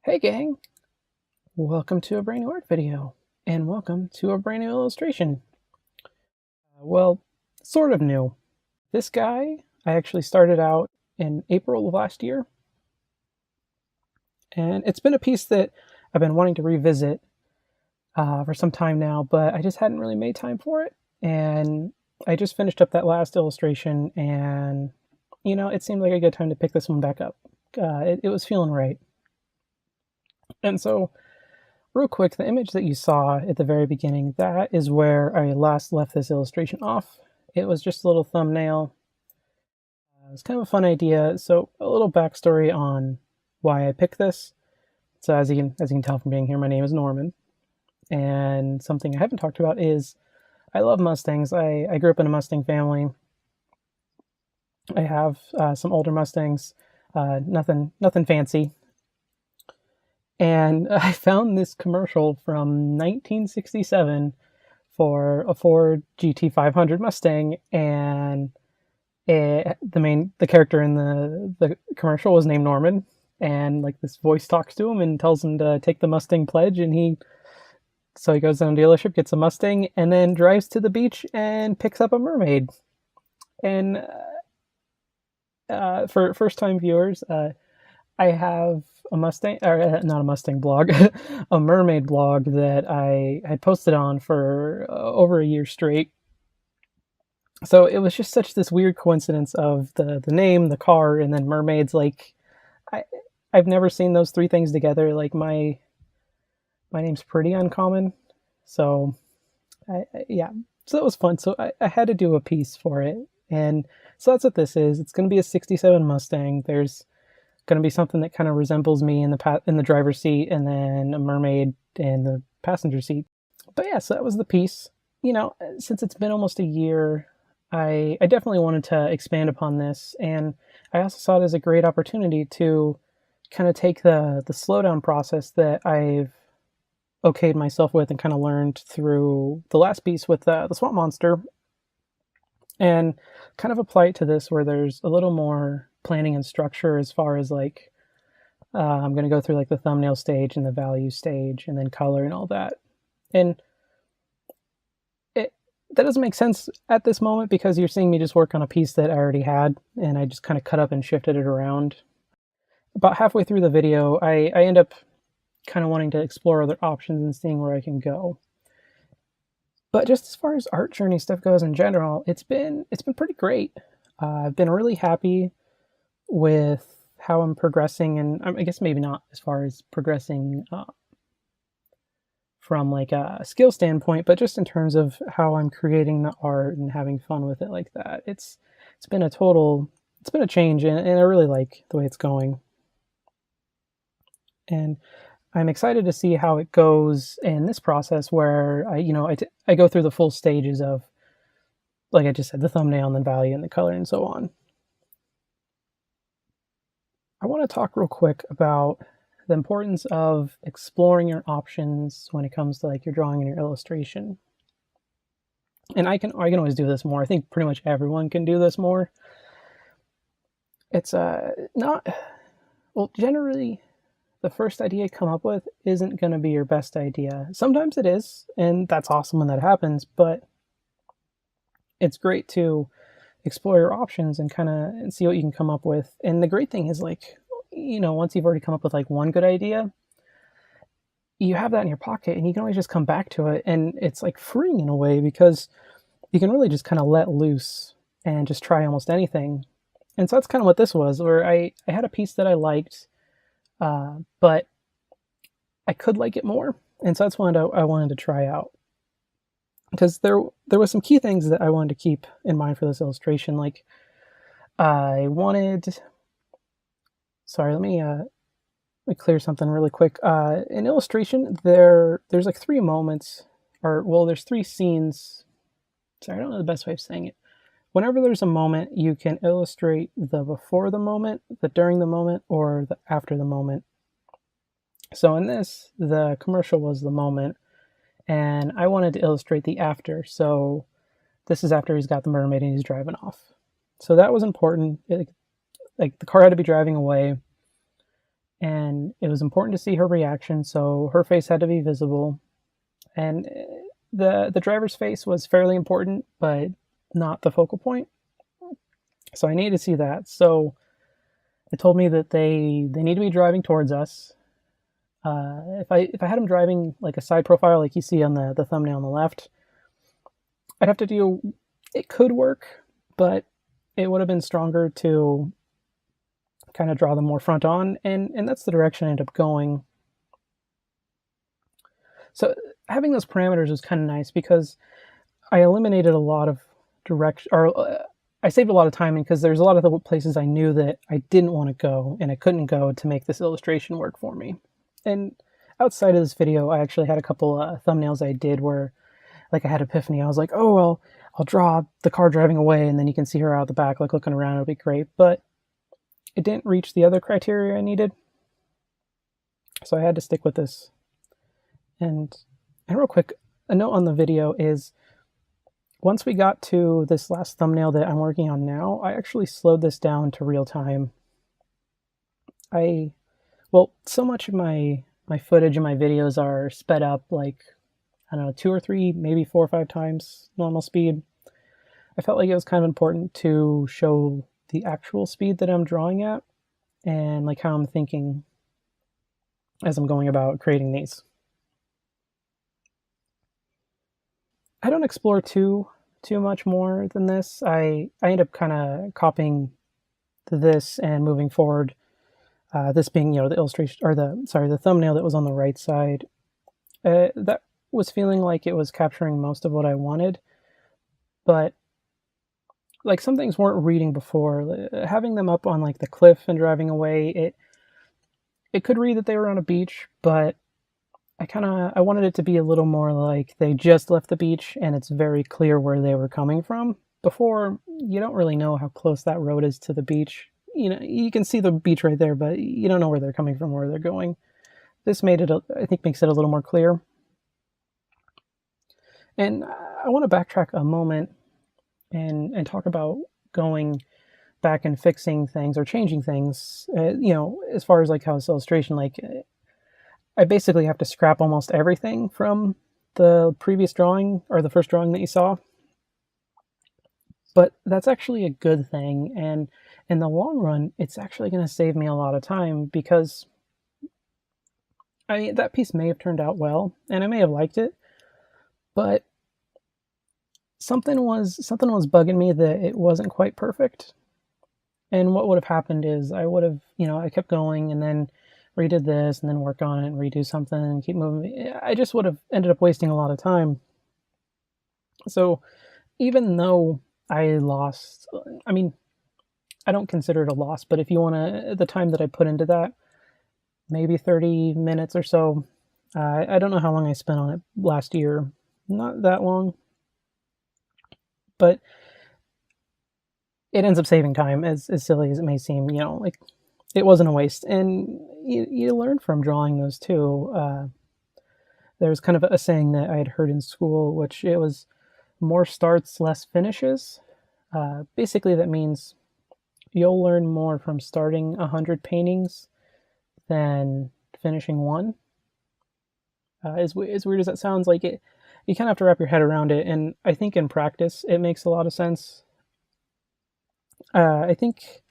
Hey gang, welcome to a brand new art video, and welcome to a brand new illustration. Well, sort of new. This guy, I actually started out in April of last year, and it's been a piece that I've been wanting to revisit for some time now, but I just hadn't really made time for it, and I just finished up that last illustration, and it seemed like a good time to pick this one back up. It was feeling right. And so real quick, the image that you saw at the very beginning, that is where I last left this illustration off. It was just a little thumbnail. It was kind of a fun idea. So a little backstory on why I picked this. So as you can tell from being here, my name is Norman. And something I haven't talked about is I love Mustangs. I grew up in a Mustang family. I have some older Mustangs, nothing fancy. And I found this commercial from 1967 for a Ford GT500 Mustang, and the character in the commercial was named Norman, and like this voice talks to him and tells him to take the Mustang pledge, and he goes down to the dealership, gets a Mustang, and then drives to the beach and picks up a mermaid. And for first time viewers, I have a Mustang, or not a Mustang blog, a mermaid blog that I had posted on for over a year straight. So it was just such this weird coincidence of the name, the car, and then mermaids. Like I've never seen those three things together. Like my name's pretty uncommon, so yeah. So that was fun. So I had to do a piece for it, and so that's what this is. It's going to be a '67 Mustang. There's going to be something that kind of resembles me in the driver's seat, and then a mermaid in the passenger seat. But yeah, so that was the piece. Since it's been almost a year, I definitely wanted to expand upon this, and I also saw it as a great opportunity to kind of take the slowdown process that I've okayed myself with and kind of learned through the last piece with the swamp monster, and kind of apply it to this, where there's a little more planning and structure as far as like I'm going to go through like the thumbnail stage and the value stage and then color and all that. And that doesn't make sense at this moment because you're seeing me just work on a piece that I already had, and I just kind of cut up and shifted it around. About halfway through the video, I end up kind of wanting to explore other options and seeing where I can go. But just as far as art journey stuff goes in general, it's been pretty great. I've been really happy with how I'm progressing, and I guess maybe not as far as progressing from like a skill standpoint, but just in terms of how I'm creating the art and having fun with it like that. It's been a change, and I really like the way it's going. And I'm excited to see how it goes in this process where I go through the full stages of, like I just said, the thumbnail and the value and the color and so on. I want to talk real quick about the importance of exploring your options when it comes to like your drawing and your illustration. And I can always do this more. I think pretty much everyone can do this more. It's not, well, generally the first idea you come up with isn't going to be your best idea. Sometimes it is, and that's awesome when that happens, but it's great to explore your options and kind of see what you can come up with. And the great thing is, like, once you've already come up with like one good idea, you have that in your pocket and you can always just come back to it. And it's like freeing in a way because you can really just kind of let loose and just try almost anything. And so that's kind of what this was, where I had a piece that I liked, but I could like it more. And so that's what I wanted to try out. Because there was some key things that I wanted to keep in mind for this illustration. Like I wanted, sorry, let me clear something really quick. In illustration, there's like three moments, there's three scenes. Sorry, I don't know the best way of saying it. Whenever there's a moment, you can illustrate the before the moment, the during the moment, or the after the moment. So in this, the commercial was the moment, and I wanted to illustrate the after. So this is after he's got the mermaid and he's driving off. So that was important. Like the car had to be driving away, and and it was important to see her reaction, so her face had to be visible. And the driver's face was fairly important, but not the focal point. So I needed to see that. So it told me that they need to be driving towards us. If I had them driving like a side profile, like you see on the thumbnail on the left, I'd have to do. It could work, but it would have been stronger to kind of draw them more front on, and that's the direction I ended up going. So having those parameters was kind of nice because I eliminated a lot of direction, or I saved a lot of time because there's a lot of the places I knew that I didn't want to go and I couldn't go to make this illustration work for me. And outside of this video, I actually had a couple thumbnails I did where, like, I had epiphany. I was like, oh well, I'll draw the car driving away, and then you can see her out the back, like looking around. It'll be great, but it didn't reach the other criteria I needed, so I had to stick with this. And real quick, a note on the video is, once we got to this last thumbnail that I'm working on now, I actually slowed this down to real time. Well, so much of my footage and my videos are sped up, like, I don't know, 2 or 3, maybe 4 or 5 times normal speed. I felt like it was kind of important to show the actual speed that I'm drawing at and like how I'm thinking as I'm going about creating these. I don't explore too much more than this. I end up kind of copying this and moving forward. This being, the illustration, or the thumbnail that was on the right side. That was feeling like it was capturing most of what I wanted, but like some things weren't reading before. Having them up on like the cliff and driving away, it could read that they were on a beach, but I wanted it to be a little more like they just left the beach and it's very clear where they were coming from. Before, you don't really know how close that road is to the beach. You can see the beach right there, but you don't know where they're coming from, where they're going. This made it, I think, makes it a little more clear. And I want to backtrack a moment and talk about going back and fixing things or changing things. As far as like how this illustration, like, I basically have to scrap almost everything from the previous drawing or the first drawing that you saw. But that's actually a good thing, and in the long run, it's actually going to save me a lot of time because that piece may have turned out well, and I may have liked it, but something was bugging me that it wasn't quite perfect. And what would have happened is I would have, I kept going and then redid this and then work on it and redo something and keep moving. I just would have ended up wasting a lot of time. So even though I lost, I don't consider it a loss, but if you want to, the time that I put into that, maybe 30 minutes or so, I don't know how long I spent on it last year. Not that long, but it ends up saving time, as silly as it may seem. Like, it wasn't a waste, and you learn from drawing those too. There's kind of a saying that I had heard in school, which it was more starts, less finishes. Basically, that means you'll learn more from starting 100 paintings than finishing one. As weird as that sounds, like, it, you kind of have to wrap your head around it, and I think in practice it makes a lot of sense. I think,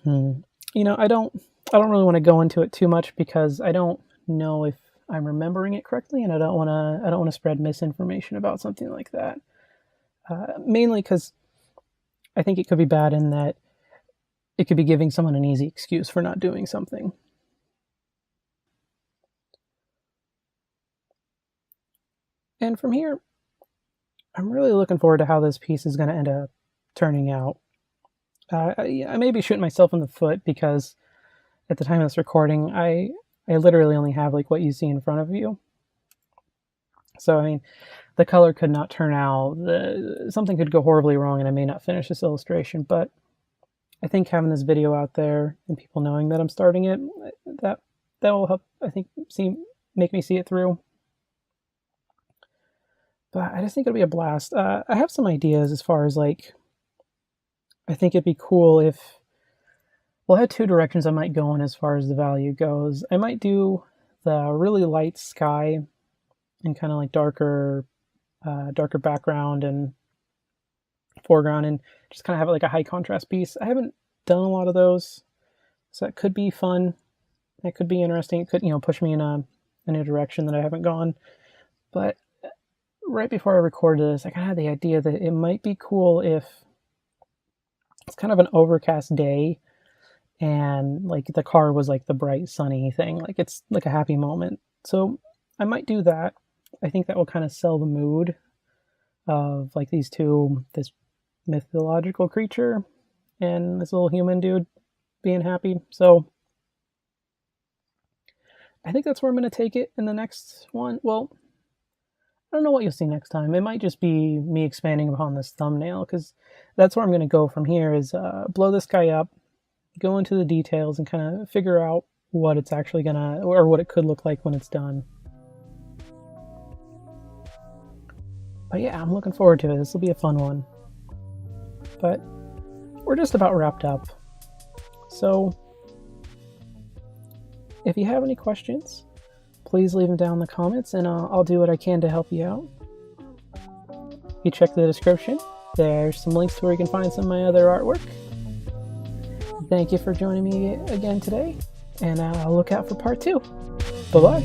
I don't really want to go into it too much because I don't know if I'm remembering it correctly, and I don't want to spread misinformation about something like that. Mainly because I think it could be bad in that it could be giving someone an easy excuse for not doing something. And from here, I'm really looking forward to how this piece is going to end up turning out. I may be shooting myself in the foot because at the time of this recording, I literally only have like what you see in front of you. So, the color could not turn out, something could go horribly wrong and I may not finish this illustration, but I think having this video out there and people knowing that I'm starting it, that will help, I think, make me see it through. But I just think it'll be a blast. I have some ideas as far as, like, I think it'd be cool if Well, I had two directions I might go in as far as the value goes. I might do the really light sky and kind of like darker background and foreground, and just kind of have it like a high contrast piece. I haven't done a lot of those, so that could be fun. That could be interesting. It could, push me in a direction that I haven't gone. But right before I recorded this, I kind of had the idea that it might be cool if it's kind of an overcast day and like the car was like the bright sunny thing, like it's like a happy moment. So I might do that. I think that will kind of sell the mood of like these two, this mythological creature and this little human dude being happy. So I think that's where I'm going to take it in the next one. Well, I don't know what you'll see next time. It might just be me expanding upon this thumbnail, because that's where I'm going to go from here is blow this guy up, go into the details, and kind of figure out what it's actually going to, or what it could look like when it's done. But yeah, I'm looking forward to it. This will be a fun one. But we're just about wrapped up. So if you have any questions, please leave them down in the comments, and I'll do what I can to help you out. If you check the description, there's some links to where you can find some of my other artwork. Thank you for joining me again today, and I'll look out for part 2. Bye-bye.